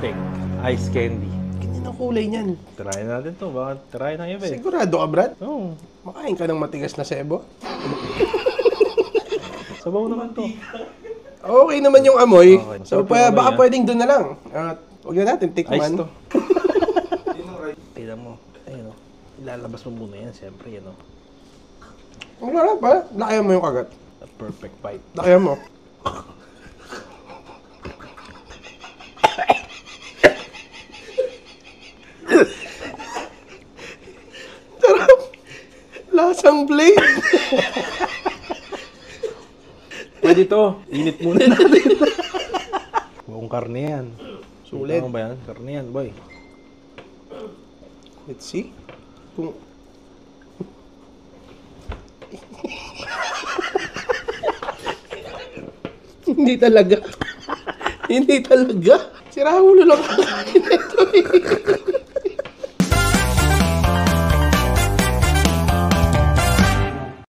Perfect ice candy. Ganyan ang kulay niyan. Try natin to. Baka try ng iba eh. Sigurado ka, Brad? Oo. Makain ka ng matigas na sebo? Sabaw naman to. Okay naman yung amoy. Okay. So, Sarap yung amoy, baka ah. pwedeng doon na lang. At huwag na natin Ice tikman. to. Tignan mo. Ayun o. Ilalabas mo muna yan, siyempre. Yan o. Ang sarap pa. Lakayan mo yung kagat. A perfect bite. Lakayan mo. Sarap. Lasang blade. Pwede to. Init muna natin. Buong karne yan. Sulit. Tama ba yan? Karne yan, boy. Let's see. Kung... Hindi talaga. Hindi talaga. Sira ulo lang.